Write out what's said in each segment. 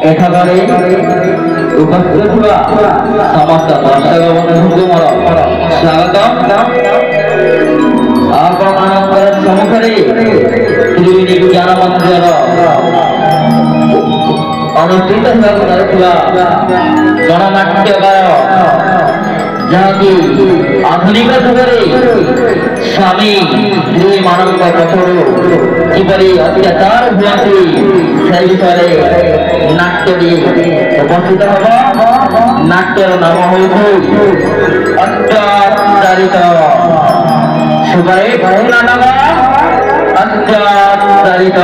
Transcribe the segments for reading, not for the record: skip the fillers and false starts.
ଏଠାକାରେ ଉପସ୍ଥିତ ଥିବା ସମସ୍ତ ଦର୍ଶକ ବନ୍ଧୁଙ୍କୁ ମୋର ସ୍ୱାଗତ। ଆପଣମାନଙ୍କର ସମ୍ମୁଖରେ ତ୍ରିବେଣୀ ଜ୍ଞାନ ମନ୍ଦିରର ଅନୁଷ୍ଠିତ ହେବାକୁ ଯାଉଥିବା ଗଣନାଟ୍ୟକାର ଯାହାକି ଆଧୁନିକ ଯୁଗରେ ସ୍ୱାମୀ ସ୍ତ୍ରୀମାନଙ୍କ ପଛରୁ କିପରି ଅତ୍ୟାଚାର ହୁଅନ୍ତି ସେ ବିଷୟରେ ନାଟ୍ୟଟି ଉପସ୍ଥିତ ହେବ। ନାଟ୍ୟର ନାମ ହେଉଛି ଅତ୍ୟାଚାରିତ। ସୁପରିଟ ନାଟକ ଅତ୍ୟାଚାରିତ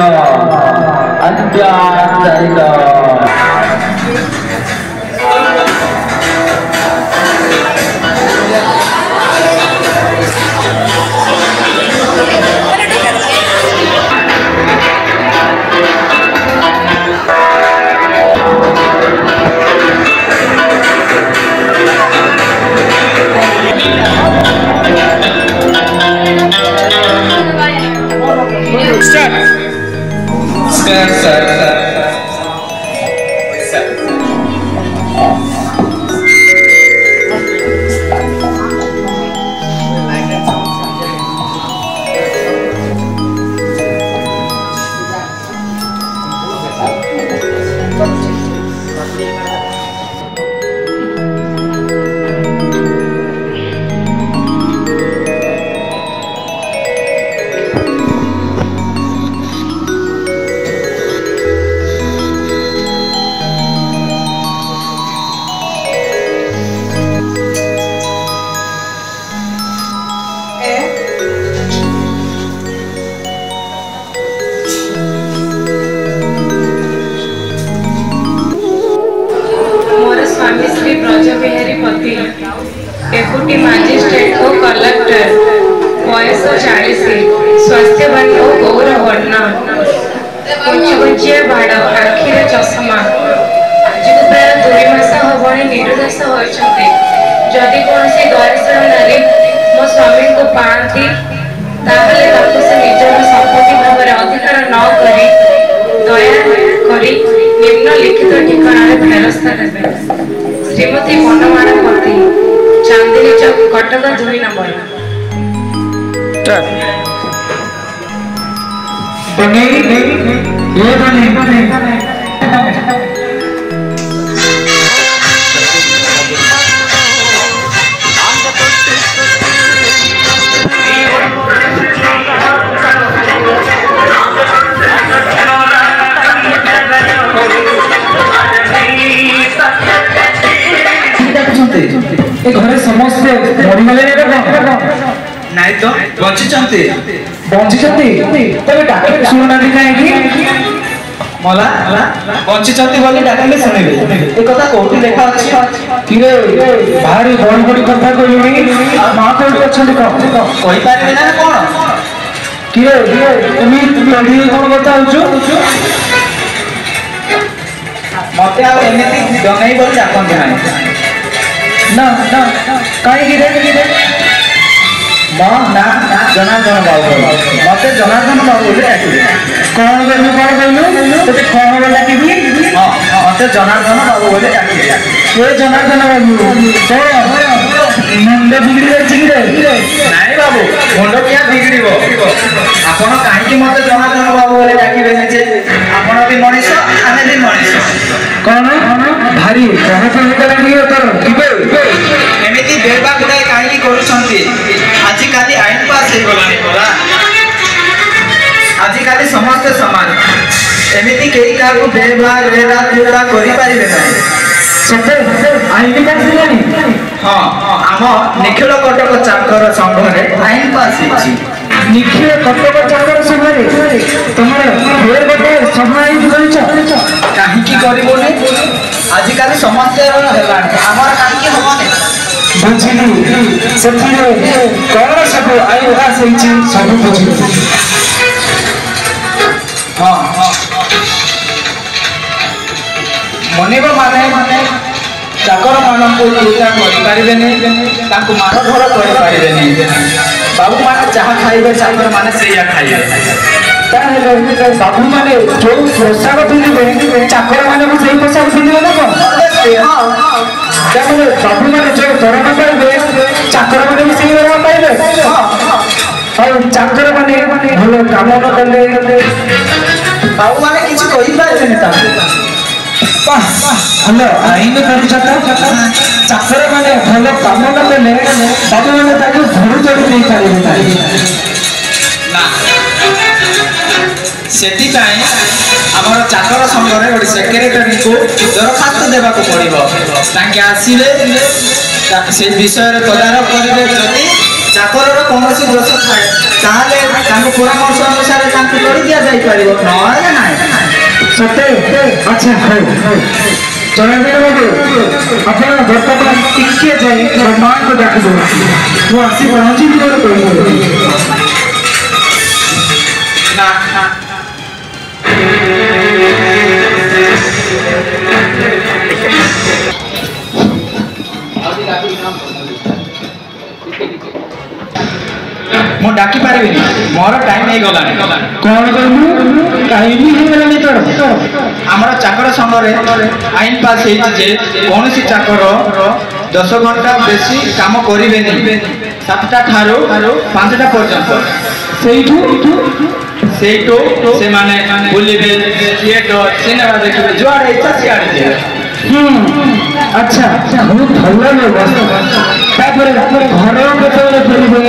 ଅତ୍ୟାଚାରିତ। डेप्यूटी मजिस्ट्रेट को कलेक्टर बयस 40 स्वास्थ्यवान और गौरवर्ण कुचिया बाड़ आखिरे चषमा आज को प्राय 2 मास हबणी निर्देश होती जदि कौन दरिद्र नारी मो स्वामी को पाती से निजर संपत्ति भाव अधिकार न करी दया करी निम्नलिखित ठिकाना फेरस्ता देवे। श्रीमती मनमाना पति चांदनी चौक कटक 2 नंबर। घरे समस्ते मरीगले नाई तो बंचिचंती तबे डाके सुननानी काहेकि मला बंचिचंती बोली डाकले सुनिबे ए कथा कोठी लेखा अछि किरे भारी बड़ी बड़ी कथा कहलुनी मा कोठी अछंती कहि पारबे ना कोन किरे तुमी लड़ी कोन कथा होछु मते आ एमिति जनै बोली डाकन नाही ना काई गिरे मां ना जनार्दन बाबू मते जनार्दन बाबू बोली डाकिबे कोन कहलु तते कोन बोला किबी हां मते जनार्दन बाबू बोली डाकिबे ए जनार्दन बाबू तो मुंडे बिगड़ी जाछि रे नाई बाबू मुंड किया बिगड़ीबो आपण काहे कि मते जनार्दन बाबू बोली डाकिबे जे आपण भी मनीष आने भी मनीष कोन भारी कहे तो निकल दियो तर किबे एमिति बेबा गुडाय काहे कि करूछंती आजि काली आईन पास हे गलानी परा आजि काली समस्त समान एमिति केही काको बेबा रेरा तुरा करि पारिबे नै सते आईन पास हेलानी हां आम निखिल कटक चाकर संघरे आईन पास हेछि निखिल कटक चाकर संघरे तमरे फेर बटे सभा आईन करिछ काहे कि करिबोनी आजि काली समस्त हेलानी हमर काहे कि होबने बुझिलु सतिरे कोन सब आईन पास हेछि सब बुझिलु हां मनेब माने चाकर मानकु पूजा करि पारिबे नै ताकु मार धर करि पारिबे नै बाबू माने जहाँ खाइबे चाकर माने सेया खाइबे बाबू माने जो पोशाक पिंधे चाकर माने सेही पोशाक ତାମାନେ ବାବୁ ମାନେ ଯୋଉ ଦରମା ପାଇବେ ଚାକର ମାନେ ବି ସେଇ ଦରମା ପାଇବେ। ଆଉ ଚାକର ମାନେ ଭଲ କାମ ନ କଲେ ବାବୁ ମାନେ କିଛି କହିପାରିବେନି ତାଙ୍କୁ। ଭଲ ଆଇନ କରୁଛ ଚାକର ମାନେ ଭଲ କାମ ନ କଲେ ବାବୁ ମାନେ ତାକୁ ଘରୁ ଚଳି ଦେଇପାରିବେ ନାହିଁ। ନା ସେଥିପାଇଁ ଆମର ଚାକର ସଂଘରେ ଗୋଟେ ସେକ୍ରେଟାରୀକୁ ଦରଖାସ୍ତ ଦେବାକୁ ପଡ଼ିବ। ତାଙ୍କେ ଆସିଲେ ସେ ବିଷୟରେ ତଦାରଖ କରିବେ। ଯଦି ଚାକରର କୌଣସି ଦୋଷ ଥାଏ ତାହେଲେ ତାଙ୍କ ପରାମର୍ଶ ଅନୁସାରେ ତାଙ୍କୁ କରି ଦିଆଯାଇପାରିବ, ନହେଲେ ନାହିଁ। ସତେ ଆଚ୍ଛା ହଉ ଜଣାଇଦେବେ ବାବୁ ଆପଣ ବର୍ତ୍ତମାନ ଟିକେ ଯାଇ ମୋ ମାଆଙ୍କୁ ଡାକିଦେବେ। ମୁଁ ଆସି ପହଞ୍ଚିବି ବୋଲି କହିଦେବେ। ନା ମୁଁ ଡାକି ପାରିବିନି, ମୋର ଟାଇମ୍ ହେଇଗଲାଣି। କଣ କହିଲୁ କାହିଁକି ହେଇଗଲାଣି ତୋର? ଆମର ଚାକର ସଂଘରେ ଆଇନ ପାସ୍ ହେଇଛି ଯେ କୌଣସି ଚାକର 10 ଘଣ୍ଟା ବେଶୀ କାମ କରିବେନି, 7ଟା ଠାରୁ 5ଟା ପର୍ଯ୍ୟନ୍ତ। ସେଇଠୁ ସେମାନେ ବୁଲିବେ, ଥିଏଟର ସିନେମା ଦେଖିବେ, ଯୁଆଡ଼େ ଇଚ୍ଛା ସିଆଡ଼େ ଯିବେ। ଆଚ୍ଛା ବହୁତ ଭଲ ବ୍ୟବସ୍ଥା। ତାପରେ ଘର କେତେବେଳେ ଫେରିବେ?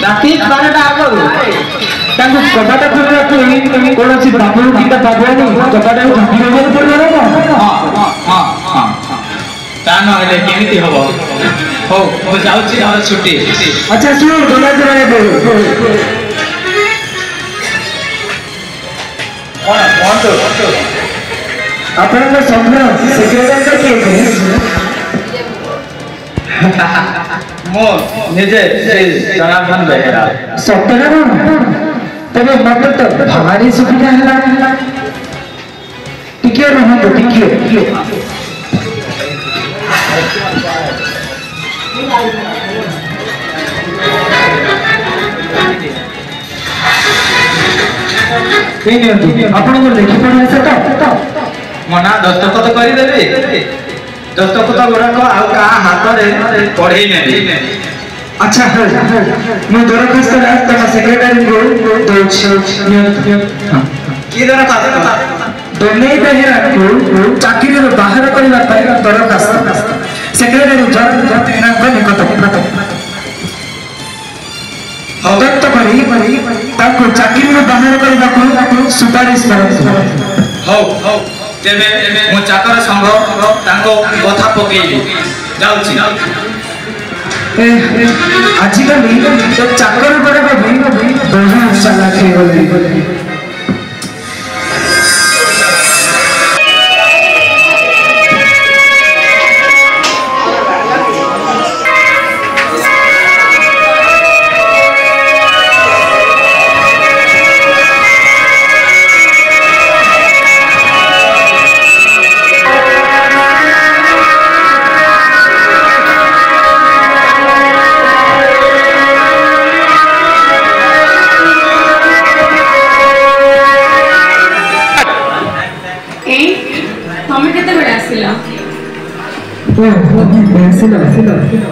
ରାତି 12ଟା ଆଗରୁ। ତାଙ୍କୁ କବାଟ ଖୋଲିବାକୁ କୌଣସି ବାବୁ କିମ୍ବା ବାବୁଆଣୀ କବାଟକୁ ଝାঁକି ଦେବାକୁ ପଡ଼ିବ ନା କଣ? ହଁ ତା ନହେଲେ କେମିତି ହବ? ହଉ ମୁଁ ଯାଉଛି, ମୋର ଛୁଟି। ଆଚ୍ଛା ଶୁଣ ଆପଣଙ୍କ ସଂଘ ସେକ୍ରେଟାରୀ କିଏ? ମୁଁ ନିଜେ ଜନାର୍ଦ୍ଦନ ବେହେରା। ସତରେ କଣ? ତେବେ ମତେ ତ ଭାରି ସୁବିଧା ହେଲା। ଟିକେ ରୁହନ୍ତୁ ଟିକେ। ଆପଣଙ୍କୁ ଲେଖି ପଢି ଆସେ ତ? ମୋ ନାଁ ଦସ୍ତଖତ କରିଦେବି। ଦସ୍ତଖତ ଗୁଡ଼ାକ ଆଉ କାହା ହାତରେ ପଢ଼େଇ ନେବି। ଆଚ୍ଛା ମୁଁ ଦରଖାସ୍ତ ତମ ସେକ୍ରେଟାରୀଙ୍କୁ ଦଉଛି। କି ଦରଖାସ୍ତ? ଦନେଇ ବେହେରାଙ୍କୁ ଚାକିରିରୁ ବାହାର କରିବା ପାଇଁ ଦରଖାସ୍ତ। ସେକ୍ରେଟାରୀ ଜନାର୍ଦ୍ଦନଙ୍କ ନିକଟକୁ ଅଦତ୍ତ କରି ତାଙ୍କୁ ଚାକିରିରୁ ବାହାର କରିବାକୁ ସୁପାରିଶ କରନ୍ତୁ। ହଉ ତେବେ ମୁଁ ଚାକର ସଂଘ ତାଙ୍କ କଥା ପକେଇଲି, ଯାଉଛି। ଆଜିକାଲି ଚାକର ଗୁଡ଼ାକ ବହୁ ଚାଲାକ ହେଇଗଲେ।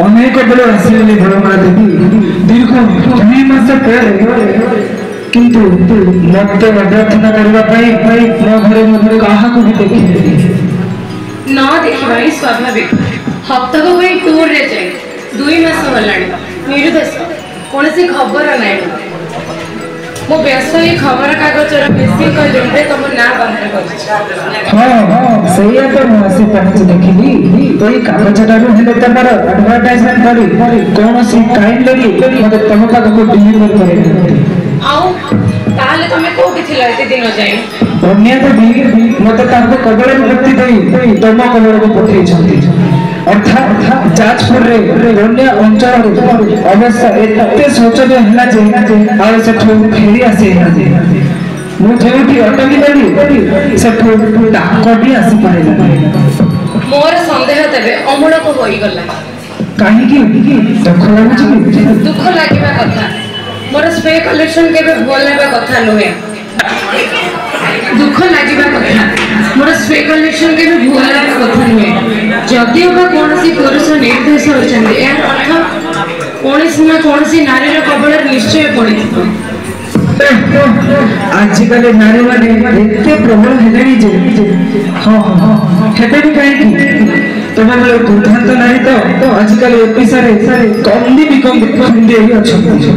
ଅନେକ ବେଳ ଆସିଗଲି ଘରମା ଦେବୀ, ଦୀର୍ଘ 2 ମାସ ପରେ। କିନ୍ତୁ ମତେ ଅଭ୍ୟର୍ଥନା କରିବା ପାଇଁ ମୋ ଘରେ ମଧ୍ୟ କାହାକୁ ବି ଦେଖିଲି। ନ ଦେଖିବା ହିଁ ସ୍ୱାଭାବିକ। ହପ୍ତାକ ପାଇଁ ଟୁର୍ରେ ଯାଇ 2 ମାସ ହେଲାଣି, ନିରୁଦ୍ଦେଶ କୌଣସି ଖବର ନାହିଁ। ମୁଁ ବ୍ୟସ୍ତ ଏଇ ଖବରକାଗଜର ମିସିଂ ଲିଙ୍କରେ ତମ ନାଁ ବାହାର କରିଛି। ହଁ ସେଇଆ ତ ମୁଁ ଆସି ପହଞ୍ଚି ଦେଖିଲି। ଏଇ କାଗଜଟାରୁ ହେଲେ ତମର ଆଡଭର୍ଟାଇଜମେଣ୍ଟ କରି କୌଣସି ଟାଇମ୍ ଲାଗି ମତେ ତମ ପାଖକୁ ଡେଲିଭରି କରିନାହାନ୍ତି। ଆଉ ତାହେଲେ ତମେ କୋଉଠି ଥିଲ ଏତେ ଦିନ ଯାଏଁ? ଅନ୍ୟ ଦେବୀ ମତେ ତାଙ୍କ କବଳରେ ମୁକ୍ତି ଦେଇ ତମ କବଳକୁ ପଠେଇଛନ୍ତି। ଅର୍ଥାତ୍ ଯାଜପୁରରେ ବନ୍ୟା ଅଞ୍ଚଳରେ ଅବସ୍ଥା ଏତେ ଶୋଚନୀୟ ହେଲା ଯେ ଆଉ ସେଠୁ ଫେରି ଆସିନାହାନ୍ତି। ମୁଁ ଯେଉଁଠି ଅଟକି ଗଲି ସେଠୁ ଡାକ ବି ଆସିପାରିଲା। ମୋର ସନ୍ଦେହ ତେବେ ଅମୂଳକ ହୋଇଗଲା। କାହିଁକି ଦୁଃଖ ଲାଗୁଛି? ଦୁଃଖ ଲାଗିବା କଥା, ମୋର ସ୍ପ୍ରେ କଲେକ୍ସନ କେବେ ଭଲ ହେବା କଥା ନୁହେଁ। ଦୁଃଖ ଲାଗିବା କଥା, ମୋର ସ୍ପ୍ରେ କଲେକ୍ସନ କେବେ ଭଲ ହେବା କଥା ନୁହେଁ। ଯଦିଓ ବା କୌଣସି କରିଛନ୍ତି ଏହାର ଅର୍ଥ କୌଣସି ନା କୌଣସି ନାରୀର କବଳରେ ନିଶ୍ଚୟ ପଡ଼ିଥିବ। ଆଜିକାଲି ନାରୀ ମାନେ ଏତେ ପ୍ରବଳ ହେଲେଣି ଯେ ହଁ ହେବେ ବି କାହିଁକି ତମ ବେଳେ ଦୁର୍ଦ୍ଦାନ୍ତ ନାରୀ ତ ଆଜିକାଲି ଓଡିଶାରେ କନ୍ଦି ବିକନ୍ଦି ଖଣ୍ଡି ଅଛନ୍ତି।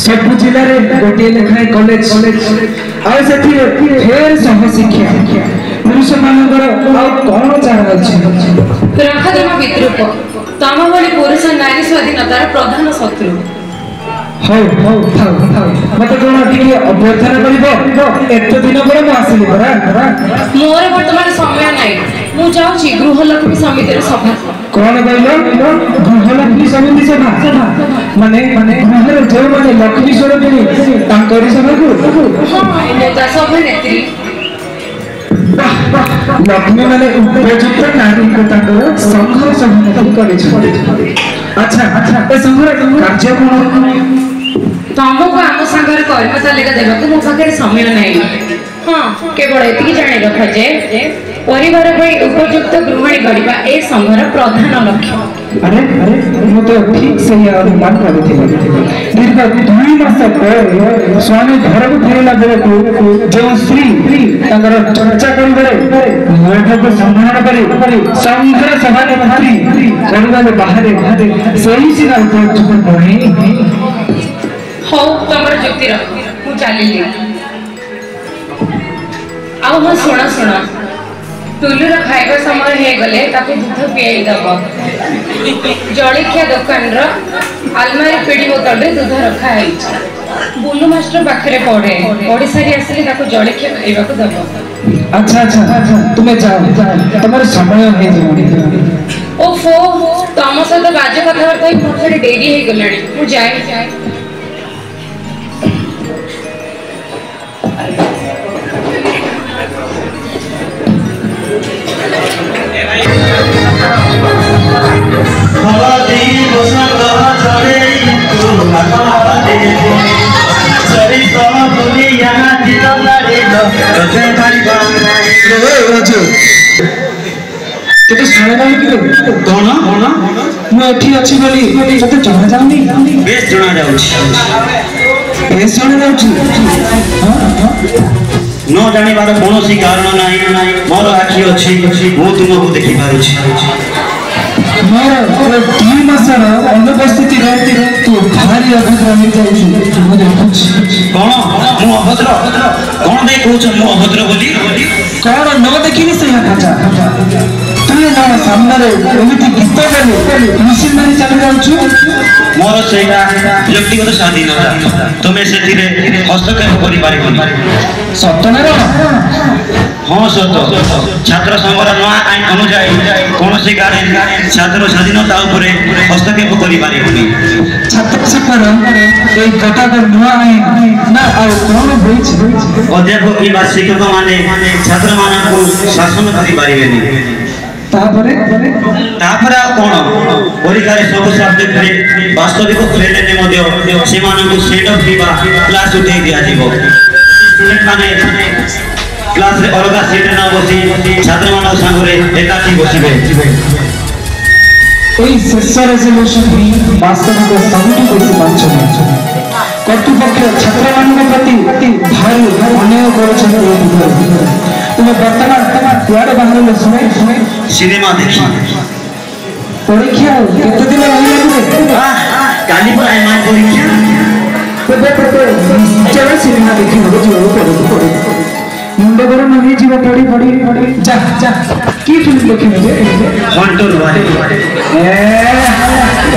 ସବୁ ଜିଲ୍ଲାରେ ଗୋଟିଏ ଲେଖାଏଁ କଲେଜ ଆଉ ସେଥିରେ ଫେର ସହଶିକ୍ଷା ପୁରୁଷ ମାନଙ୍କର ଆଉ କଣ ଚାରା ଅଛି? ରଖ ତମ ବିଦ୍ରୂପ, ତମ ଭଳି ପୁରୁଷ ନାରୀ ସ୍ୱାଧୀନତାର ପ୍ରଧାନ ଶତ୍ରୁ। ହଉ ଥାଉ ମତେ କଣ ଟିକେ ଅଭ୍ୟର୍ଥନା କରିବ? ଏତେ ଦିନ ପରେ ମୁଁ ଆସିଲି ପରା। ମୋର ବର୍ତ୍ତମାନ ସମୟ ନାହିଁ, ମୁଁ ଯାଉଛି ଗୃହଲକ୍ଷ୍ମୀ ସମିତିର ସଭା। କଣ କହିଲ? ଗୃହଲକ୍ଷ୍ମୀ ସମିତି ସଭା? ମାନେ ଗୃହରେ ଯେଉଁମାନେ ଲକ୍ଷ୍ମୀ ସ୍ୱରୂପିଣୀ ତାଙ୍କରି ସଭାକୁ? ହଁ, ମୁଁ ତା ସଭାନେତ୍ରୀ। ଲକ୍ଷ୍ମୀ ମାନେ ଉପଯୁକ୍ତ ନାରୀଙ୍କୁ ତାଙ୍କର ସଂଘର ସଭାନେତ୍ରୀ କରିଛନ୍ତି। ଆଚ୍ଛା ଏ ସଂଘର କାର୍ଯ୍ୟ କଣ? ତମକୁ ଆମ ସାଙ୍ଗରେ କର୍ମ ତାଲିକା ଦେବାକୁ ମୋ ପାଖରେ ସମୟ ନାହିଁ। ହଁ, କେବଳ ଏତିକି ଜାଣି ରଖ ଯେ ପରିବାର ପାଇଁ ଉପଯୁକ୍ତ ଗୃହିଣୀ କରିବା ଏ ସଂଘର ପ୍ରଧାନ ଲକ୍ଷ୍ୟ। ଆରେ ମୁଁ ତ ଠିକ ସେଇଆ ଅନୁମାନ କରିଥିଲି। ଦୀର୍ଘ 2 ମାସ ପରେ ସ୍ୱାମୀ ଘରକୁ ଫେରିଲା ବେଳକୁ ଯେଉଁ ସ୍ତ୍ରୀ ତାଙ୍କର ଚର୍ଚ୍ଚା କରିବାରେ ମହିଳାକୁ ସମ୍ମାନ କରି ସଂଘର ସଭାନେତ୍ରୀ କରିବାରେ ବାହାରେ ସେହି ସିନା ଉପଯୁକ୍ତ ଗୃହିଣୀ। ହଉ, ତମର ଯୁକ୍ତି ରଖ, ମୁଁ ଚାଲିଲି। ଆଉ ହଁ, ଶୁଣ ଟୁଲୁର ଖାଇବା ସମୟ ହେଇଗଲେ ତାକୁ ଦୁଧ ପିଆଇ ଦବ। ଜଳଖିଆ ଦୋକାନର ଆଲମାରୀ ପିଢ଼ି ବୋତଲରେ ଦୁଧ ରଖା ହେଇଛି। ବୁଲୁ ମାଷ୍ଟର ପାଖରେ ପଢି ସାରି ଆସିଲେ ତାକୁ ଜଳଖିଆ ଖାଇବାକୁ ଦବ। ଆଚ୍ଛା ତୁମେ ଯାଅ, ତମର ସମୟ ହେଇଯିବ। ଓହୋ, ତମ ସହିତ ବାଜେ କଥାବାର୍ତ୍ତା ହେଇ ମୋ ଥରେ ଡେରି ହେଇଗଲାଣି, ମୁଁ ଯାଏ। କେତେ ଶୁଣାଯାଉନି କି? କଣ ମୁଁ ଏଠି ଅଛି ବୋଲି ତତେ ଜଣାଯାଉନି? ବେଶ ଜଣା ଯାଉଛି। ବେଶ ଜଣାଯାଉଛି? ନ ଜାଣିବାର କୌଣସି କାରଣ ନାହିଁ। ମୋର ଆଖି ଅଛି, ମୁଁ ତୁମକୁ ଦେଖିପାରୁଛି। ମୋର 2 ମାସର ଅନୁପସ୍ଥିତିରେ ତୁ ଭାରି ଅଭଦ୍ର ହେଇଯାଉଛୁ, ମୁଁ ଦେଖୁଛି। କଣ ମୁଁ ଅଭଦ୍ର? କଣ ଦେଇ କହୁଛ ମୁଁ ଅଭଦ୍ର ବୋଲି? କଣ ନ ଦେଖିନି ସେଇଆ ଭାଜା? ତୁମେ ମୋ ସାମ୍ନାରେ ଏମିତି ଗୀତ ଗାଲି ମିଶି ମାରି ଚାଲି ଯାଉଛୁ। ମୋର ସେଇଟା ବ୍ୟକ୍ତିଗତ ସ୍ୱାଧୀନତା, ତୁମେ ସେଥିରେ ହସ୍ତକ୍ଷେପ କରିପାରିବନି। ସତନାର ହଁ ସତ। ଛାତ୍ର ସଂଘର ନୂଆ ଆଇନ ଅନୁଯାୟୀ କୌଣସି ଗାର୍ଡିଆନ ଛାତ୍ର ସ୍ୱାଧୀନତା ଉପରେ ହସ୍ତକ୍ଷେପ କରିପାରିବନି। ଛାତ୍ର ସଂଘର ଏଇ ଗୋଟାକ ନୂଆ ଆଇନ ନା ଆଉ କଣ ହୋଇଛି? ଅଧ୍ୟାପକ କିମ୍ବା ଶିକ୍ଷକ ମାନେ ଛାତ୍ରମାନଙ୍କୁ ଶାସନ କରିପାରିବେନି। ତାପରେ ଆଉ କଣ? ପରୀକ୍ଷାରେ ସବୁ ସବଜେକ୍ଟରେ ବାସ୍ତବିକ ଫେଲେନେ ମଧ୍ୟ ସେମାନଙ୍କୁ ସେଣ୍ଡ ଅଫ୍ କିମ୍ବା କ୍ଲାସ୍ ଉଠେଇ ଦିଆଯିବ। ଷ୍ଟୁଡେଣ୍ଟ ମାନେ କ୍ଲାସରେ ଅଲଗା ସିଟ୍ରେ ନ ବସି ଛାତ୍ରମାନଙ୍କ ସାଙ୍ଗରେ ଏକାଠି ବସିବେ। এই ଶେଷ ରେଜଲ୍ୟୁସନ ହିଁ ବାସ୍ତବିକ ସବୁଠୁ ବେଶୀ ବାଞ୍ଚନୀୟ। କର୍ତ୍ତୃପକ୍ଷ ଛାତ୍ରମାନଙ୍କ ପ୍ରତି ଭାରି ଅନ୍ୟାୟ କରୁଛନ୍ତି। ତୁମେ ବର୍ତ୍ତମାନ କୁଆଡ଼େ ବାହାରିଲେ ଶୁଣେ? ସିନେମା ଦେଖି। ପରୀକ୍ଷା କେତେ ଦିନ ରହିଲା? କାଲି ପରା ଏମାନ ପରୀକ୍ଷା। ନିଶ୍ଚୟ ସିନେମା ଦେଖିବାକୁ ଯିବାକୁ ପଡ଼ିବ। ମୁଣ୍ଡ ଗରମ ହେଇଯିବ ପଢି। ଯା କି ଫିଲ୍ମ ଦେଖିବେ? ହଣ୍ଟର ୱାରେ।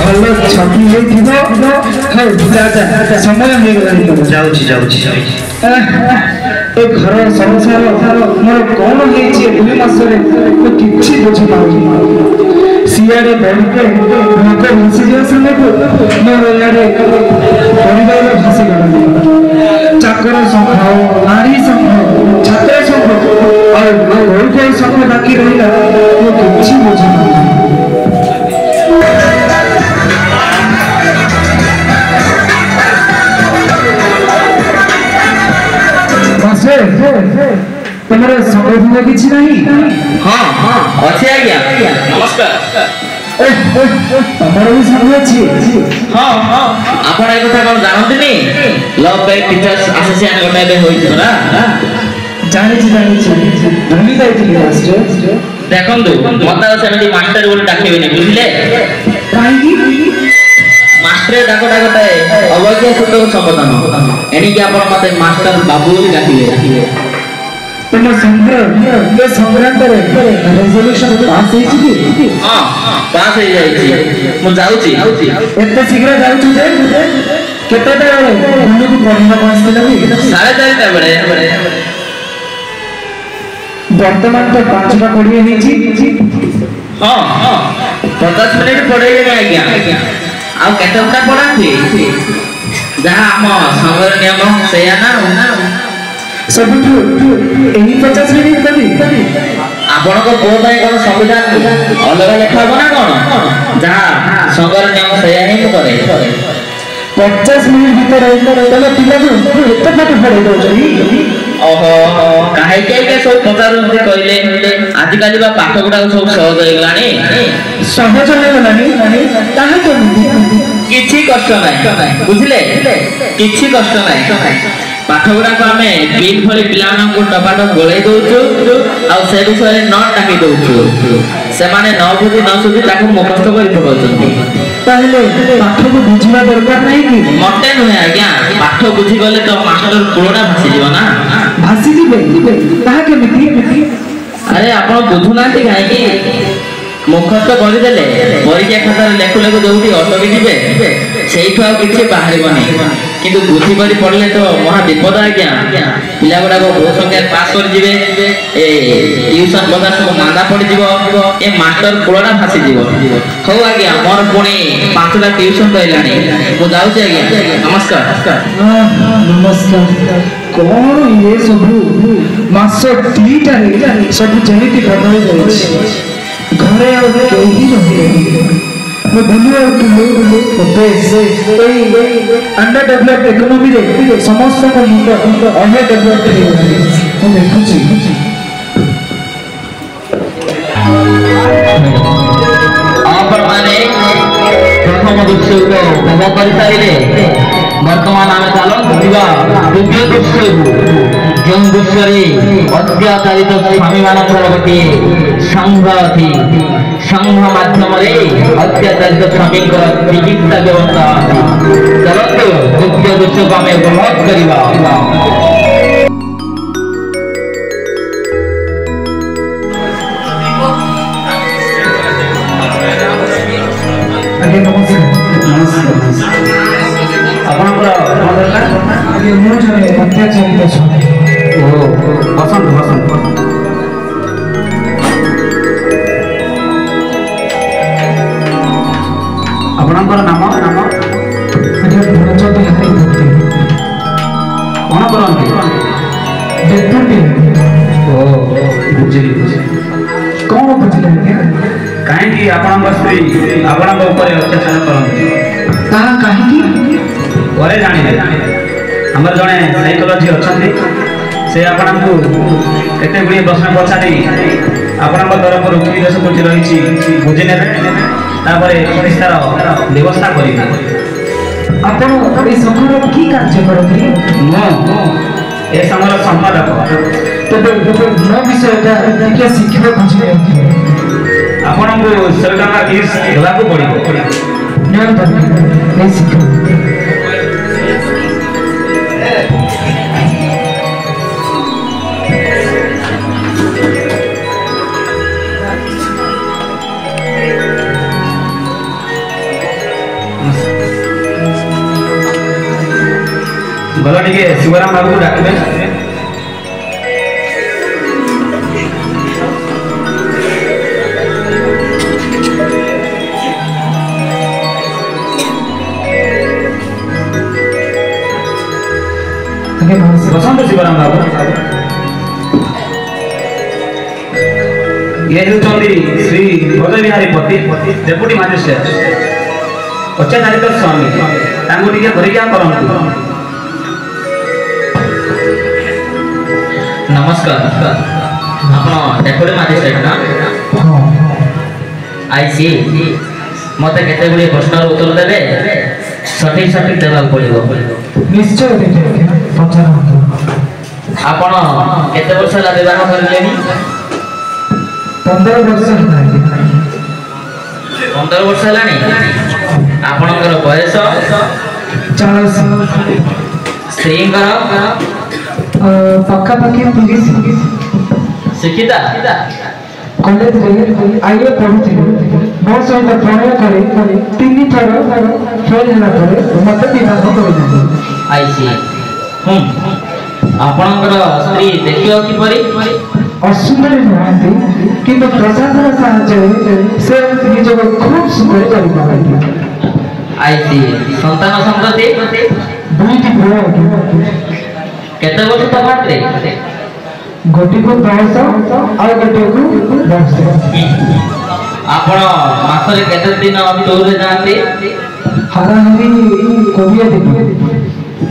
ଭଲ ଛବି ହେଇଥିବ। ହଉ ଯା ସମୟ ହେଇଗଲାଣି। ଯାଉଛି। ଏ ଘର ସଂସାର ମୋର କଣ ହେଇଛି 2 ମାସରେ ମୁଁ କିଛି ବୁଝିପାରୁନି। ସିଆଡ଼େ ବଢ଼ିଲେ ଲୋକ ଭାସିଯିବା ସାଙ୍ଗକୁ ମୋର ଇଆଡ଼େ ପରିବାର ଭାସିଗଲାଣି। ଚାକର ସଂଘ, ନାରୀ ସଂଘ, ଛାତ୍ର ସଂଘ ଆଉ ବହୁତ ସଂଘ ବାକି ରହିଲା, ମୁଁ କିଛି ବୁଝିପାରୁନି। ତମର ସଂଗଠନ କିଛି ନାହିଁ? ହଁ ଅଛି ଆଜ୍ଞା। ନମସ୍କାର। ତମର ବି ସାଙ୍ଗ ଅଛି? ହଁ ହଁ ଆପଣ ଏ କଥା କଣ ଜାଣନ୍ତିନି? ଲଭ୍ ବାଇ ଟିଚର୍ସ ଆସୋସିଏସନ ଗୋଟେ ଏବେ ହୋଇଛି ପରା। ଜାଣିଛି ଭୁଲି ଯାଇଥିଲି ମାଷ୍ଟର। ଦେଖନ୍ତୁ ମତେ ଆଉ ସେମିତି ମାଷ୍ଟର ବୋଲି ଡାକିବେନି ବୁଝିଲେ? କାହିଁକି? ମାଷ୍ଟର ଡାକଟା ଗୋଟେ ଅବଜ୍ଞା ସୂଚକ ସମ୍ବୋଧନ। ଏଣିକି ଆପଣ ମତେ ମାଷ୍ଟର ବାବୁ ବୋଲି ଡାକିବେ। ତୁମ ସଂକ୍ରାନ୍ତରେ ରେଜଲ୍ୟୁସନ ପାସ୍ ହେଇଛି କି? ହଁ ପାସ୍ ହେଇଯାଇଛି। ମୁଁ ଯାଉଛି। ଏତେ ଶୀଘ୍ର ଯାଉଛୁ ଯେ? କେତେଟା ବେଳେ ମନକୁ ପଢିବାକୁ ଆସିଥିଲା କି? 4:30 ବେଳେ। ବର୍ତ୍ତମାନ ତ 5:20 ହେଇଛି। ହଁ 50 ମିନିଟ୍ ପଢେଇଲେଣି ଆଜ୍ଞା। ଆଉ କେତେ ଘଣ୍ଟା ପଢାନ୍ତି? ଯାହା ଆମ ସଂଘର ନିୟମ ସେଇଆ ନା। ସବୁଠୁ ଏହି 50 ମିନିଟ୍ କଲି। ଆପଣଙ୍କ ପୁଅ ପାଇଁ କଣ ସମ୍ବିଧାନ ଅଲଗା ଲେଖା ହବ ନା କଣ? ଯାହା ସଂଘର ନିୟମ ସେଇଆ ହିଁ ମୁଁ କରେ। 50 ମିନିଟ୍ ଭିତରେ ତମେ ପିଲାକୁ ଏତେ ପାଠ ପଢେଇ ଦଉଛନ୍ତି? ଓହୋ କାହିଁକି ସବୁ ପଚାରୁଛନ୍ତି କହିଲେ? ଆଜିକାଲି ବା ପାଠ ଗୁଡାକ ସବୁ ସହଜ ହେଇଗଲାଣି। ସହଜ ହେଇଗଲାଣି? ତାହା କେମିତି? କିଛି କଷ୍ଟ ନାହିଁ ବୁଝିଲେ? କିଛି କଷ୍ଟ ନାହିଁ। ପାଠ ଗୁଡାକ ଆମେ ବିଲ୍ ଭଳି ପିଲାମାନଙ୍କୁ ଟପାଟପ ଗୋଳେଇ ଦଉଛୁ ଆଉ ସେ ବିଷୟରେ ନ ଡାକି ଦଉଛୁ। ସେମାନେ ନ ବୁଝି ନ ସୁଝି ତାକୁ ମୁଖସ୍ଥ କରି ପକାଉଛନ୍ତି। ତାହେଲେ ପାଠକୁ ବୁଝିବା ଦରକାର ନାହିଁ କି? ମତେ ନୁହେଁ ଆଜ୍ଞା, ପାଠ ବୁଝିଗଲେ ତ ମାଷ୍ଟର ପୁରୁଣା ଭାସିଯିବ ନା। ଭାସିଯିବେ? ତାହା କେମିତି? ଆରେ ଆପଣ ବୁଝୁନାହାନ୍ତି କାହିଁକି? ମୁଖସ୍ଥ କରିଦେଲେ ପରୀକ୍ଷା ଖାତାରେ ଲେଖୁ ଲେଖୁ ଯୋଉଠି ଅଟକି ଯିବେ ସେଇଠୁ ଆଉ କିଛି ବାହାରିବନି। କିନ୍ତୁ ବୁଝି କରି ପଢିଲେ ତ ମହା ବିପଦ ଆଜ୍ଞା। ପିଲା ଗୁଡାକ ବହୁ ସଂଖ୍ୟାରେ ପାସ୍ କରିଯିବେ। ଏ ଟ୍ୟୁସନ କଥା ସବୁ ମାନ୍ଦା ପଡିଯିବ। ଏ ମାଷ୍ଟର ପୁରଣା ଭାସିଯିବ। ହଉ ଆଜ୍ଞା ମୋର ପୁଣି 5ଟା ଟ୍ୟୁସନ ରହିଲାଣି। ମୁଁ ଯାଉଛି ଆଜ୍ଞା। ନମସ୍କାର। ନମସ୍କାର। କଣ ଇଏ ସବୁ? ମାସ 2ଟାରେ ସବୁ ଯେମିତି ବଦଳି ଯାଇଛି। ଘରେ ଆଉ କେହି ରହିଲେନି। ମୁଁ ବୁଲି ଆଉଥିଲି ଏଇ ଅଣ୍ଡର ଡେଭଲପ ଇକୋନୋମିରେ ସମସ୍ତଙ୍କ ମୁଣ୍ଡ ଅଣ୍ଡର ଡେଭଲପ ହେଇଗଲାଣି। ମୁଁ ଦେଖୁଛି। ଆପଣମାନେ ପ୍ରଥମ ଦୃଶ୍ୟକୁ ଉପଭୋଗ କରିସାରିଲେ ବର୍ତ୍ତମାନ ଆମେ ଚାଲନ୍ତୁ ଯିବା ଦ୍ୱିତୀୟ ଦୃଶ୍ୟକୁ। ଯେଉଁ ଦୃଶ୍ୟରେ ଅତ୍ୟାଚାରିତ ସ୍ୱାମୀମାନଙ୍କର ଗୋଟିଏ ସଂଘ ଅଛି। ସଂଘ ମାଧ୍ୟମରେ ଅତ୍ୟାଚାରିତ ସ୍ୱାମୀଙ୍କର ଚିକିତ୍ସା ବ୍ୟବସ୍ଥା ଅଛି। ଚାଲନ୍ତୁ ଦ୍ୱିତୀୟ ଦୃଶ୍ୟକୁ ଆମେ ଉପଭୋଗ କରିବା। ଆଜ୍ଞା ନମସ୍କାର। ଆପଣଙ୍କର କଣ ଦରକାର? ଆଜ୍ଞା ମୁଁ ଜଣେ ଅତ୍ୟାଚାରିତ ସ୍ୱାମୀ। ବସନ୍ତୁ। ଆପଣଙ୍କର ନାମ? ଆଜ୍ଞା ଭରଚନ୍ଦ୍ର ହାତୀ ଭକ୍ତି। କଣ କରନ୍ତି? ଡେପୁଟି। ବୁଝିଲି। କଣ ବୁଝିଲେ ଆଜ୍ଞା? କାହିଁକି ଆପଣଙ୍କ ସ୍ତ୍ରୀ ଆପଣଙ୍କ ଉପରେ ଅତ୍ୟାଚାର କରନ୍ତି? ତାହା କାହିଁକି? ପରେ ଜାଣିବେ। ଆମର ଜଣେ ସାଇକୋଲୋଜି ଅଛନ୍ତି। ସେ ଆପଣଙ୍କୁ କେତେ ଗୁଡ଼ିଏ ପ୍ରଶ୍ନ ପଚାରି ଆପଣଙ୍କ ତରଫରୁ କି ଦୋଷ ତ୍ରୁଟି ରହିଛି ବୁଝି ନେବେ। ତାପରେ ଚିକିତ୍ସାର ବ୍ୟବସ୍ଥା କରିବେ। ଆପଣ এই ସଂଘର কি କାର୍ଯ୍ୟ କରନ୍ତି? ମୁଁ ଏ ସମୟର ସମ୍ପାଦକ। ତେବେ ମୋ ବିଷୟଟା ଟିକେ ଶିଖିବାକୁ ଚାହୁଁଛି। ଆପଣଙ୍କୁ 100 ଟଙ୍କା ଫିସ୍ ଦେବାକୁ ପଡ଼ିବ। ନିଅନ୍ତୁ এই ଶିକ୍ଷା। ଭଲ ଟିକେ ଶିବରାମ ବାବୁକୁ ଡାକିବେ। ବସନ୍ତୁ ଶିବରାମ ବାବୁ। ଇଏ ହେଉଛନ୍ତି ଶ୍ରୀ ବ୍ରଜବିହାରୀ ପତି, ଡେପୁଟି ମାଜିଷ୍ଟ୍ରେଟ। ଅତ୍ୟାଚାରିତ ସ୍ୱାମୀ, ତାଙ୍କୁ ଟିକେ ପରୀକ୍ଷା କରନ୍ତୁ। ନମସ୍କାର। ଆପଣ ଡେପୁଟି ମାଜିଷ୍ଟ୍ରେଟ ନା? ଆଇସି ମତେ କେତେ ଗୁଡ଼ିଏ ପ୍ରଶ୍ନର ଉତ୍ତର ଦେବେ, ସଠିକ ସଠିକ ଦେବାକୁ ପଡ଼ିବ। ନିଶ୍ଚୟ ଦେବି ଆଜ୍ଞା, ପଚାରନ୍ତୁ। ଆପଣ କେତେ ବର୍ଷ ହେଲା ବିବାହ କରିଲେଣି? 15 ବର୍ଷ ହେଲା ଆଜ୍ଞା। 15 ବର୍ଷ ହେଲାଣି। ଆପଣଙ୍କର ବୟସ? 40। ସ୍ତ୍ରୀଙ୍କର? ପାଖାପାଖି 30। ଶିକ୍ଷିତା? କଲେଜରେ ଆଇଏ ପଢୁଥିଲେ, ମୋ ସହିତ ପ୍ରଣୟ କରି 3 ଥର ଫେଲ୍ ହେଲା ପରେ ମତେ ବିବାହ କରିଦେଲେ। ଆଇସି। ଆପଣଙ୍କର ସ୍ତ୍ରୀ ଦେଖିବ କିପରି? ଅସୁନ୍ଦରୀ ନୁହନ୍ତି, କିନ୍ତୁ ପ୍ରସାଧନ ସାହାଯ୍ୟରେ ସେ ନିଜକୁ ଖୁବ୍ ସୁନ୍ଦର କରିପାରନ୍ତି। ଆଇସି। ସନ୍ତାନ ସମ୍ପତ୍ତି? 2ଟି ପୁଅ। କେତେ ବର୍ଷ ତଫାତରେ? ଗୋଟିକୁ 10 ଆଉ ଗୋଟିକୁ 10। ଆପଣ ମାସରେ କେତେ ଦିନ ଟୁରରେ ଯାଆନ୍ତି? ହାରାହାରି 20 ଦିନ।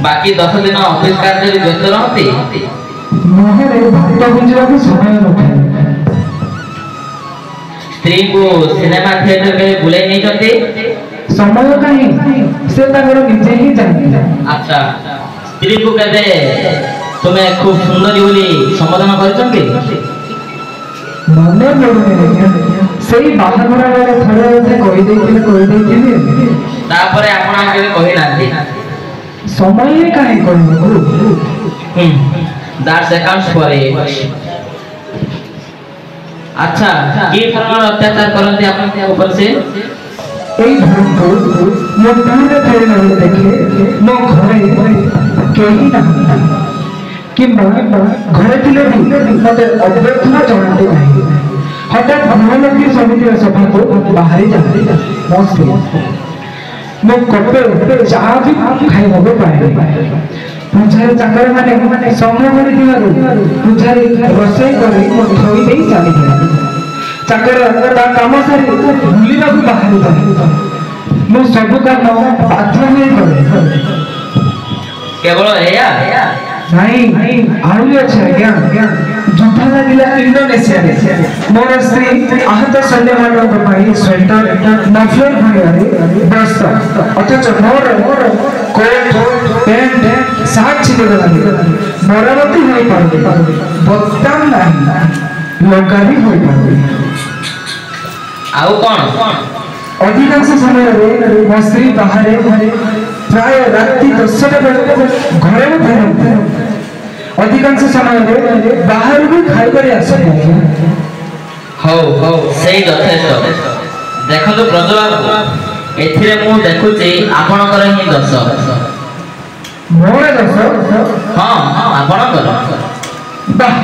ବାକି 10 ଦିନ ଅଫିସ କାର୍ଯ୍ୟରେ ବ୍ୟସ୍ତ ରହନ୍ତି? ମୁହଁରେ ଭାତ ଗୁଞ୍ଜିବାକୁ ସମୟ ନଥାଏ। ସ୍ତ୍ରୀକୁ ସିନେମା ଥିଏଟର କେବେ ବୁଲେଇ ନେଇଛନ୍ତି? ସମୟ କାହିଁ, ସେ ତାଙ୍କର ନିଜେ ହିଁ ଜାଣିଲେ। ଆଚ୍ଛା, ସ୍ତ୍ରୀକୁ କେବେ ତୁମେ ଖୁବ ସୁନ୍ଦରୀ ବୋଲି ସମ୍ବୋଧନ କରିଛନ୍ତି? ମନେ ପଡୁନି ଆଜ୍ଞା, ସେଇ ବାହାଘର ବେଳେ ଥରେ ଅଧେ କହିଦେଇଥିଲି। ତାପରେ ଆପଣ କେବେ କହିନାହାନ୍ତି? ସମୟ କାହିଁ କହିବୁ? That's accounts for it. আচ্ছা, কি ধরনের অত্যাচার করতে আপনাদের উপর সে? এই ধরন্তু ମୋ ଟୁରରେ ଫେରିଲା ବେଳେ ଦେଖେ ମୋ ଘରେ କେହି ନାହାନ୍ତି, କିମ୍ବା ଘରେ ଥିଲେ ବି ମତେ ଅବ୍ୟର୍ଥନା ଜଣାନ୍ତି ନାହିଁ। ହଠାତ୍ ଗୃହଲକ୍ଷ୍ମୀ ସମିତିର ସଭାକୁ ବାହାରି ଯାଆନ୍ତି ମୋ ସ୍ତ୍ରୀ। ମୁଁ କପେ ଚାହା ବି ଖାଇବାକୁ ପାଏନି। ପୂଜାରୀ ଚାକରମାନେ ସମୟ କରିଥିବାରୁ ପୂଜାରୀ ରୋଷେଇ କରି ଥୋଇ ଦେଇ ଚାଲିଯାଏ। ଚାକର ତା କାମ ସାରି ବୁଲିବାକୁ ବାହାରିଥାଏ। ମୁଁ ସବୁ କାମ ବାଧ୍ୟ ହୋଇ କରେ। କେବଳ ଏଇଆ? ନାଇଁ, ଆହୁରି ଅଛି ଆଜ୍ଞା। ଯୁଦ୍ଧ ଲାଗିଲା ଇଣ୍ଡୋନେସିଆରେ। ମୋର ସ୍ତ୍ରୀ ଆହତ ସୈନ୍ୟମାନଙ୍କ ପାଇଁ ସ୍ୱେଟର, ମଫଲର ବୁଣିବାରେ ବ୍ୟସ୍ତ, ଅଥଚ ମୋର କୋଟ, ପ୍ୟାଣ୍ଟ, ସାର୍ଟ ଛିଡ଼ିଗଲାଣି। ମରାମତି ହୋଇପାରୁନି, ବୋତାମ ନାହିଁ, ଲଗା ବି ହୋଇପାରୁନି। ଆଉ କଣ? ଅଧିକାଂଶ ସମୟରେ ମୋ ସ୍ତ୍ରୀ ବାହାରେ ପ୍ରାୟ ରାତି 10ଟା ବେଳକୁ ଘରକୁ ଫେରନ୍ତି। ଅଧିକାଂଶ ସମୟରେ ବାହାରୁ ବି ଖାଇକରି ଆସନ୍ତି। ହଉ ହଉ, ସେଇ ଯଥେଷ୍ଟ। ଦେଖନ୍ତୁ ବ୍ରଜବାବୁ, ଏଥିରେ ମୁଁ ଦେଖୁଛି ଆପଣଙ୍କର ହିଁ ଦୋଷ। ମୋର ଦୋଷ? ହଁ, ଆପଣଙ୍କର। ବାଃ,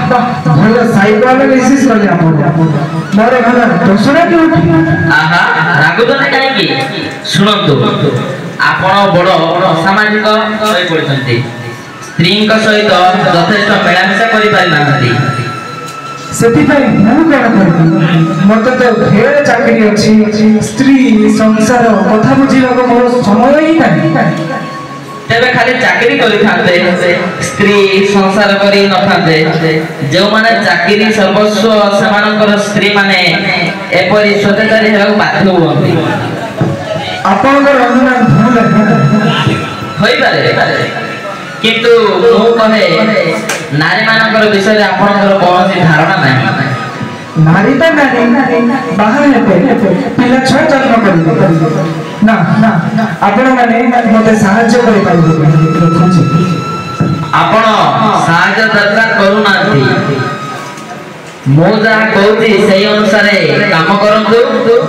ଭଲ ସାଇକୋଆନାଲିସିସ୍ କଲେ ଆପଣ। ମୋର ଭଲ ଦୋଷଟା କେଉଁଠି? ଆହା, ରାଗୁଛନ୍ତି କାହିଁକି? ଶୁଣନ୍ତୁ, ଆପଣ ବଡ଼ ଅସାମାଜିକ ହୋଇପଡ଼ିଛନ୍ତି। ସ୍ତ୍ରୀଙ୍କ ସହିତ ଯଥେଷ୍ଟ ମିଳାମିଶା କରିପାରିନାହାନ୍ତି। ସେଥିପାଇଁ ମୁଁ କଣ କରିବି? ମତେ ତ ଢେର ଚାକିରି ଅଛି, ସ୍ତ୍ରୀ ସଂସାର କଥା ବୁଝିବାକୁ ମୋର ସମୟ ହିଁ ନାହିଁ। ତେବେ ଖାଲି ଚାକିରି କରିଥାନ୍ତେ, ସ୍ତ୍ରୀ ସଂସାର କରି ନଥାନ୍ତେ। ଯେଉଁମାନେ ଚାକିରି ସର୍ବସ୍ୱ, ସେମାନଙ୍କର ସ୍ତ୍ରୀ ମାନେ ଏପରି ସ୍ୱଦେଚାରୀ ହେବାକୁ ବାଧ୍ୟ ହୁଅନ୍ତି। ଆପଣଙ୍କର ଅନୁମାନ ଭୁଲ ହୋଇପାରେ, କିନ୍ତୁ ମୁଁ କହେ ନାରୀମାନଙ୍କର ବିଷୟରେ ଆପଣଙ୍କର କୌଣସି ଧାରଣା ନାହିଁ। ନାରୀ ତ ନାରୀ, ବାହା ହେବେ, ପିଲା ଛୁଆ ଜନ୍ମ କରିବେ। ନା, ଆପଣମାନେ ମତେ ସାହାଯ୍ୟ କରିପାରିବେ। ଦେଖୁଛି ଆପଣ ସାହାଯ୍ୟ ଦରକାର କରୁନାହାନ୍ତି। ମୁଁ ଯାହା କହୁଛି ସେଇ ଅନୁସାରେ କାମ କରନ୍ତୁ,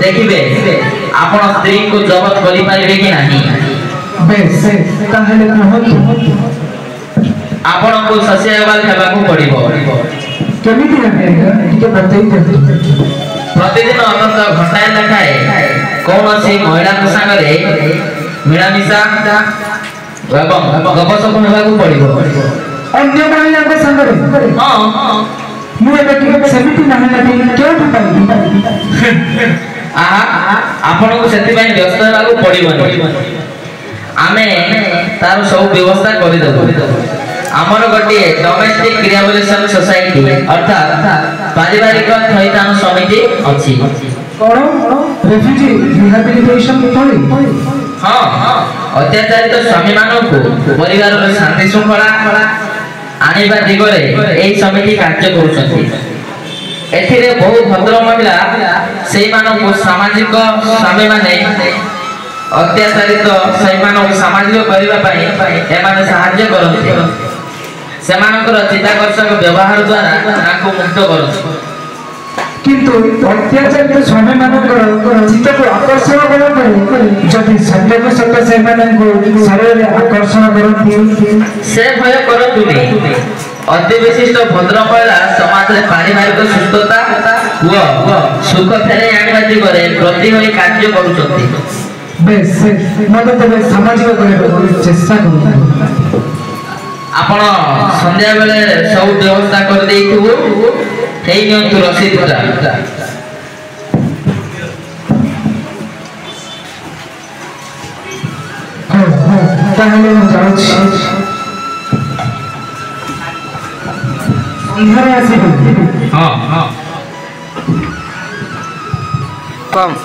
ଦେଖିବେ ଆପଣ ସ୍ତ୍ରୀଙ୍କୁ ଜବତ କରିପାରିବେ କି ନାହିଁ। ବେଶ, ତାହେଲେ କୁହନ୍ତୁ ଆପଣଙ୍କୁ ସୋସିଆଲ ହେବାକୁ ପଡ଼ିବ। କେମିତି ହେବେ ଟିକେ ବତେଇ ଦିଅନ୍ତୁ। ପ୍ରତିଦିନ ଅନ୍ତତଃ ଘଣ୍ଟାଏ ଲେଖାଏଁ କୌଣସି ମହିଳାଙ୍କ ସାଙ୍ଗରେ ମିଳାମିଶା ଏବଂ ଗପସପ ହେବାକୁ ପଡ଼ିବ। ଅନ୍ୟ ମହିଳାଙ୍କ ସାଙ୍ଗରେ? ହଁ, ମୁଁ ଏବେ ଟିକେ ସେମିତି ନାହିଁ, କେଉଁଠୁ ପାଇବି? ଆପଣଙ୍କୁ ସେଥିପାଇଁ ବ୍ୟସ୍ତ ହେବାକୁ ପଡ଼ିବନି। ଆମେ ତାର ସବୁ ବ୍ୟବସ୍ଥା କରିଦେବୁ। ଆମର ଗୋଟିଏ ଡୋମେଷ୍ଟିକ ରିହାବିଲିଟେସନ ସୋସାଇଟି ଅର୍ଥାତ୍ ପାରିବାରିକ ଥଇଥାନ ସମିତି ଅଛି। କଣ? refugee rehabilitation ଭଳି ହଁ ଅତ୍ୟାଚାରିତ ସ୍ୱାମୀମାନଙ୍କୁ ପରିବାରର ଶାନ୍ତି ଶୃଙ୍ଖଳା ଆଣିବା ଦିଗରେ ଏହି ସମିତି କାର୍ଯ୍ୟ କରୁଛନ୍ତି। ଏଥିରେ ବହୁ ଭଦ୍ର ମହିଳା ସେଇମାନଙ୍କୁ ସାମାଜିକ ସ୍ୱାମୀମାନେ ଅତ୍ୟାଚାରିତ ସେଇମାନଙ୍କୁ ସାମାଜିକ କରିବା ପାଇଁ ଏମାନେ ସାହାଯ୍ୟ କରନ୍ତି। ସେମାନଙ୍କର ଚିତାକର୍ଷକ ବ୍ୟବହାର ଦ୍ୱାରା ତାଙ୍କୁ ମୁକ୍ତ କରନ୍ତି। କିନ୍ତୁ ଅତ୍ୟାଚାରିତ ସ୍ୱାମୀମାନଙ୍କର ଚିତ୍ତକୁ ଆକର୍ଷଣ କରିବା ପାଇଁ ଯଦି ସତ୍ୟକୁ ସତ୍ୟ ସେମାନଙ୍କୁ ଶରୀରରେ ଆକର୍ଷଣ କରନ୍ତି ସେ ଭୟ କରନ୍ତୁନି। ଅତି ବିଶିଷ୍ଟ ଭଦ୍ର ମହିଳା ସମାଜରେ ପାରିବାରିକ ସୁସ୍ଥତା ଓ ସୁଖ ଫେରାଇ ଆଣିବା ଦିଗରେ ବ୍ରତୀ ହୋଇ କାର୍ଯ୍ୟ କରୁଛନ୍ତି। ବେଶ ମତେ ତେବେ ସାମାଜିକ କରିବାକୁ ଚେଷ୍ଟା କରୁଛନ୍ତି। ଆପଣ ସନ୍ଧ୍ୟା ବେଳେ ସବୁ ବ୍ୟବସ୍ଥା କରିଦେଇଥିବୁ। ହେଇ ନିଅନ୍ତୁ ରସିଦଟା। ତାହେଲେ ମୁଁ ଯାଉଛି, ସନ୍ଧ୍ୟାରେ ଆସିବି। ହଁ କମ୍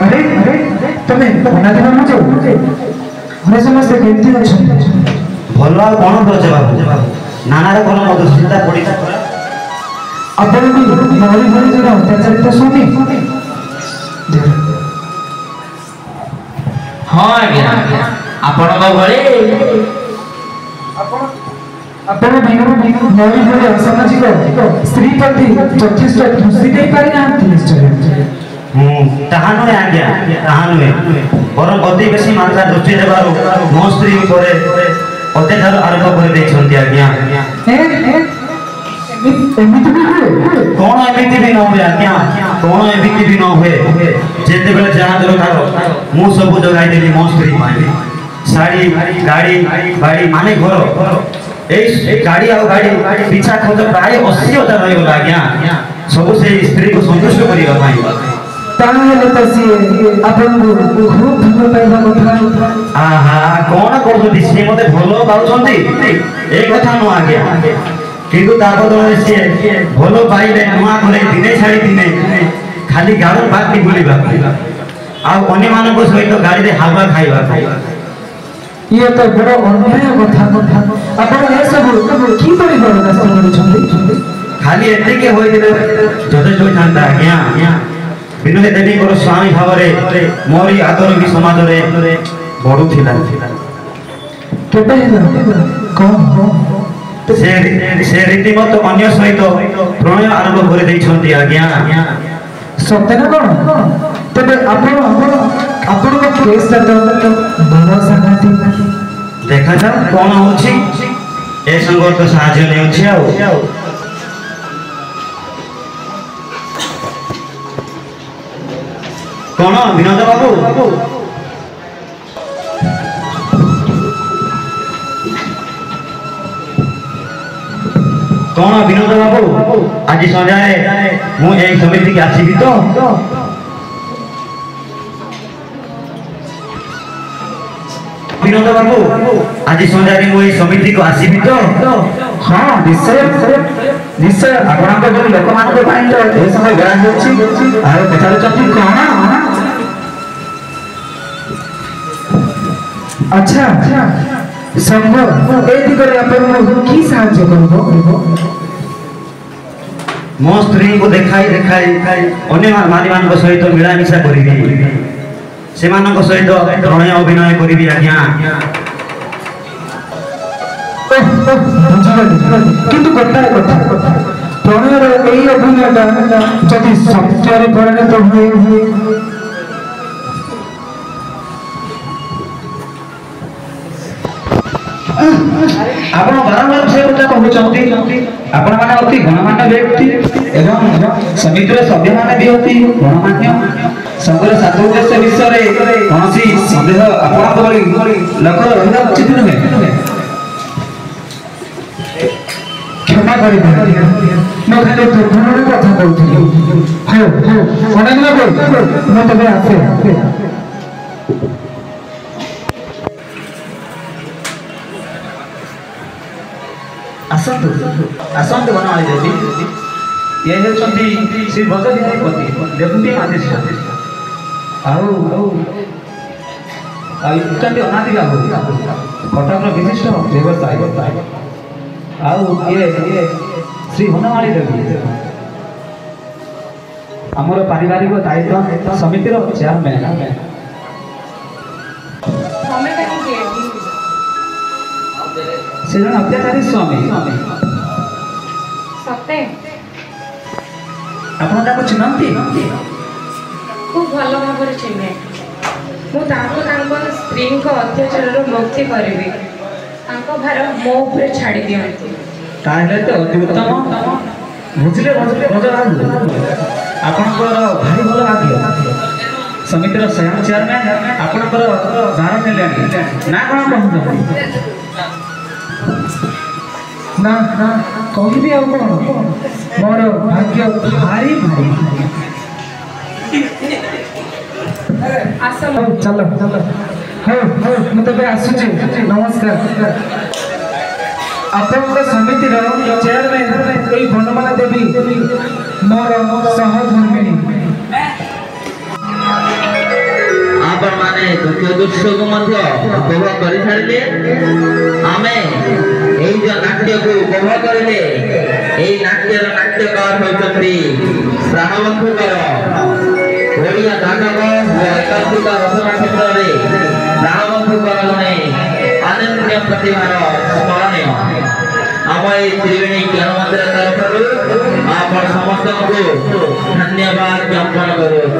ଆରେ ତମେ ଅନାଦି ମାନୁଛ? ଘରେ ସମସ୍ତେ କେମିତି ଅଛନ୍ତି? ଭଲ ଆଉ କ'ଣ କରୁଛ ବାବୁ? ନାନାର କ'ଣ ମଧୁ ଚିନ୍ତା ପଡ଼ିଲା। ଆପଣ ବି ମୋରି ଭଳି ଜଣେ ଅତ୍ୟାଚାରିତ ସ୍ୱାମୀ? ହଁ ଆଜ୍ଞା, ଆପଣଙ୍କ ଭଳି ଆପଣ ମୋରି ଭଳି ଅସାମାଜିକ ସ୍ତ୍ରୀ ପ୍ରତି ଯଥେଷ୍ଟ ଦୃଷ୍ଟି ଦେଇପାରିନାହାନ୍ତି। ନିଶ୍ଚୟ ତାହା ନୁହେଁ ଆଜ୍ଞା, ତାହା ନୁହେଁ। ବରଂ ଅତି ବେଶୀ ମାତ୍ରା ଦୃଷ୍ଟି ଦେବାରୁ ମୋ ସ୍ତ୍ରୀ ଉପରେ ଅତ୍ୟାଚାର ଆରମ୍ଭ କରିଦେଇଛନ୍ତି ଆଜ୍ଞା। ଏମିତି ବି ହୁଏ? କ'ଣ ଏମିତି ବି ନ ହୁଏ ଆଜ୍ଞା, କ'ଣ ଏମିତି ବି ନ ହୁଏ। ଯେତେବେଳେ ଯାହା ଦରକାର ମୁଁ ସବୁ ଯୋଗାଇ ଦେଲି ମୋ ସ୍ତ୍ରୀ ପାଇଁ। ଶାଢ଼ୀ, ଗାଡ଼ି, ବାଡ଼ି ମାନେ ଘର। ଏଇ ଗାଡ଼ି ଆଉ ଗାଡ଼ି ପିଛା ଖର୍ଚ୍ଚ ପ୍ରାୟ 80,000 ରହିଗଲା ଆଜ୍ଞା, ସବୁ ସେଇ ସ୍ତ୍ରୀକୁ ସନ୍ତୁଷ୍ଟ କରିବା ପାଇଁ। ତାହେଲେ ତ ସିଏ ଆପଣଙ୍କୁ ଖୁବ୍ ଭଲ ପାଇବା କଥା। ଆହା, କ'ଣ କହୁଛନ୍ତି? ସିଏ ମତେ ଭଲ ପାଉଛନ୍ତି ଏ କଥା ନୁହଁ ଆଜ୍ଞା, କିନ୍ତୁ ତା ବଦଳରେ ସିଏ ଭଲ ପାଇଲେ ନୂଆ ଘରେ ଦିନେ ଛାଡ଼ି ଦିନେ ଖାଲି ଗାଁ ବାକି ବୁଲିବା ଆଉ ଅନ୍ୟମାନଙ୍କ ସହିତ ଗାଡ଼ିରେ ହାବା ଖାଇବା। ଇଏ ତ ବଡ଼ ଅନ୍ୟାୟ କଥା। ଆପଣ ଏସବୁ କିପରି ବରଦାସ୍ତ କରୁଛନ୍ତି? ଖାଲି ଏତିକି ହୋଇଥିଲେ ଯଥେଷ୍ଟ ହୋଇଥାନ୍ତା ଆଜ୍ଞା। ବିନୋଦ ଦେବୀଙ୍କର ସ୍ୱାମୀ ଭାବରେ ମୋରି ଆଦର ବି ସମାଜରେ ବଢୁଥିଲା। କେବେ ହେଲା? ସେ ରୀତିମତ ଅନ୍ୟ ସହିତ ପ୍ରଣୟ ଆରମ୍ଭ କରିଦେଇଛନ୍ତି ଆଜ୍ଞା। ସତେ ନା କ'ଣ? ତେବେ ଆପଣଙ୍କ କେସ୍ଟା ତ ବଡ଼ ସାଂଘାତିକ। ଦେଖାଯାଉ କ'ଣ ହଉଛି। ଏ ସଂଘର୍ଷ ସାହାଯ୍ୟ ନେଉଛି ଆଉ କ'ଣ ବିନୋଦ ବାବୁ? କ'ଣ ବିନୋଦ ବାବୁ, ଆଜି ସନ୍ଧ୍ୟାରେ ମୁଁ ଏଇ ସମିତିକି ଆସିବି ତ? ବିନୋଦ ବାବୁ, ଆଜି ସନ୍ଧ୍ୟାରେ ମୁଁ ଏଇ ସମିତିକୁ ଆସିବି ତ? ହଁ ନିଶ୍ଚୟ ଆପଣଙ୍କ ଭଳି ଲୋକମାନଙ୍କ ପାଇଁ ତ ଏ ସମୟ ବେଳା ହେଉଛି। ଆଉ ପଚାରୁଛନ୍ତି କ'ଣ? ଆଚ୍ଛା, ସଂଘ ଏ ଦିଗରେ ଆପଣଙ୍କୁ କି ସାହାଯ୍ୟ କରିବ? ମୋ ସ୍ତ୍ରୀଙ୍କୁ ଦେଖାଇ ଅନ୍ୟ ନାରୀମାନଙ୍କ ସହିତ ମିଳାମିଶା କରିବି, ସେମାନଙ୍କ ସହିତ ପ୍ରଣୟ ଅଭିନୟ କରିବି ଆଜ୍ଞା। ବୁଝିଗଲି, କିନ୍ତୁ ଗୋଟାଏ କଥା, ପ୍ରଣୟର ଏଇ ଅଭିନୟଟା ଯଦି ସତ୍ୟରେ ପରିଣତ ହୁଏ ଆପଣ ବାରମ୍ବାର ସେ କଥା କହୁଛନ୍ତି। ଆପଣମାନେ ଅତି ଗଣମାନ୍ୟ ବ୍ୟକ୍ତି ଏବଂ ସମିତିର ସଭ୍ୟମାନେ ବି ଅତି ଗଣମାନ୍ୟ। ସଂଘର ସାଧୁ ଉଦ୍ଦେଶ୍ୟ ବିଷୟରେ କୌଣସି ସନ୍ଦେହ ଆପଣଙ୍କ ଭଳି ଲୋକର ରହିବା ଉଚିତ ନୁହେଁ। କ୍ଷମା କରିଦେବେ, ମୁଁ ଖାଲି ଦୁର୍ଘଟଣାର କଥା କହୁଥିଲି। ହଉ ଅନେକ ମୁଁ ତେବେ ଆସେ। ଆସନ୍ତୁ ବନମାଳୀ ଦେବୀ, ये हेउछंती श्री भजविद्यापति डेपुटी मजिस्ट्रेट आउ इच्छन्ति अनादि बाबू कटकर विशिष्ट व्यवसायी आउ ये श्री हनुमाली देवी आमर पारिवारिक दायित्व समितिर चेयरमैन से जन अत्याचारी स्वामी सते आपण ताको चिन्हନ୍ତି खूब भल भाव चिन्हे स्त्री अत्याचार मुक्ति करी भार मो उपरे छाड़ी दियंतु ताहले तो अति उत्तम बुझले भजराज आपणकर भारी भल भाग्य समितिर स्वयं चेयरमैन आपणकर भार नेले ना कोन कहू ना ना कहबी आ कोन मोर भाग्य भारी भारी आसम चलो चलो हो मु तबे आसुची नमस्कार आपनकर समितिर चेयरमैन एई बनमाला देवी मोर सहधर्मिणी आपण माने दुख दुष्ट को मध्य उपभोग करि छाड़ले आमे एई जो नाट्य को उपभोग करले एई नाट्यर नाट्यकार होचंती रामबंधुकर ओडिया नाटक व एकांकिका रचना क्षेत्र रे रामबंधुकर जने अनन्य प्रतिभार स्मरणीय आम त्रिवेणी ज्ञान मंदिर तरफ आपण समस्त को धन्यवाद ज्ञापन करू।